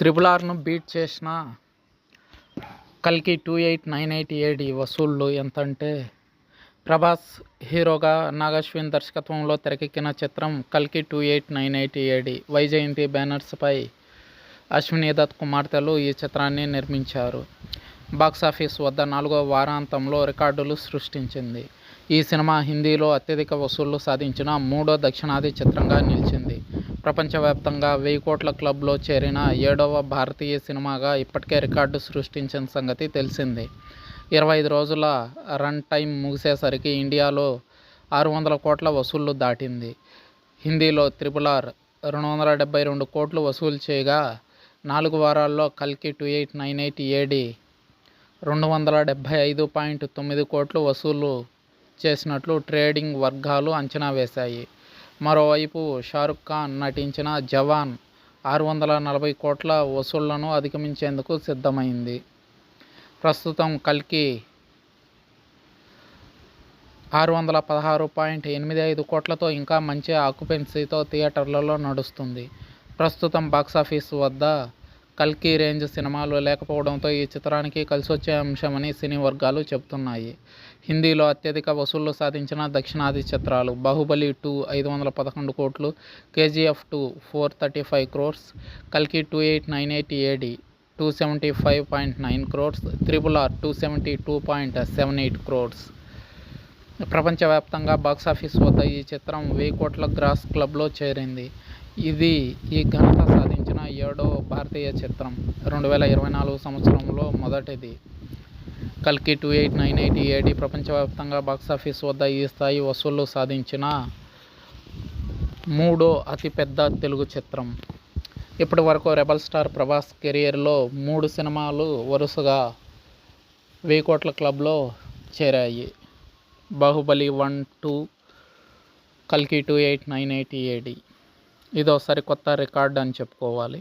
Triple ఆర్ను beat చేసిన కల్కి 2898 AD వసూళ్లు ఎంతంటే, ప్రభాస్ హీరోగా నాగశ్విన్ దర్శకత్వంలో తెరకెక్కిన చిత్రం కల్కి 2898 ఏడి. వైజయంతి బ్యానర్స్పై అశ్విని దత్ కుమార్తెలు ఈ చిత్రాన్ని నిర్మించారు. బాక్సాఫీస్ వద్ద 4వ వారాంతంలో రికార్డులు సృష్టించింది. ఈ సినిమా హిందీలో అత్యధిక వసూళ్లు సాధించిన 3వ దక్షిణాది చిత్రంగా నిలిచింది. ప్రపంచవ్యాప్తంగా 1000 కోట్ల క్లబ్లో చేరిన 7వ భారతీయ సినిమాగా ఇప్పటికే రికార్డు సృష్టించిన సంగతి తెలిసిందే. 25 రోజుల రన్ టైం ముగిసేసరికి ఇండియాలో 600 కోట్ల వసూళ్లు దాటింది. హిందీలో త్రిబుల్ ఆర్ 272 కోట్లు వసూలు చేయగా, 4 వారాల్లో కల్కి 2898 ఏడి 275.9 కోట్లు వసూలు చేసినట్లు ట్రేడింగ్ వర్గాలు అంచనా వేశాయి. మరోవైపు షారుఖ్ ఖాన్ నటించిన జవాన్ 640 కోట్ల వసూళ్లను అధిగమించేందుకు సిద్ధమైంది. ప్రస్తుతం కల్కి 616.85 కోట్లతో ఇంకా మంచి ఆక్యుపెన్సీతో థియేటర్లలో నడుస్తుంది. ప్రస్తుతం బాక్సాఫీస్ వద్ద కల్కి రేంజ్ సినిమాలు లేకపోవడంతో ఈ చిత్రానికి కలిసొచ్చే అంశమని సినీ వర్గాలు చెబుతున్నాయి. హిందీలో అత్యధిక వసూళ్లు సాధించిన దక్షిణాది చిత్రాలు: బాహుబలి 2 511 కోట్లు, కేజీఎఫ్ 2 435 crores, కల్కి 2898 AD 275.9 crores, triple R 272.78 crores. ప్రపంచవ్యాప్తంగా బాక్సాఫీస్ వద్ద ఈ చిత్రం 1000 కోట్ల గ్రాస్ క్లబ్లో చేరింది. ఇది ఈ ఘనత సాధించిన 7వ భారతీయ చిత్రం. 2024 సంవత్సరంలో మొదటిది. కల్కి 2898 ఏడి ప్రపంచవ్యాప్తంగా బాక్సాఫీస్ వద్ద ఈ స్థాయి వసూళ్లు సాధించిన 3వ అతిపెద్ద తెలుగు చిత్రం. ఇప్పటి వరకు రెబల్ స్టార్ ప్రభాస్ కెరీర్లో 3 సినిమాలు వరుసగా 1000 కోట్ల క్లబ్లో చేరాయి. బాహుబలి 1, 2, కల్కి 2898 ఏడి. ఇదో సరికొత్త రికార్డ్ అని చెప్పుకోవాలి.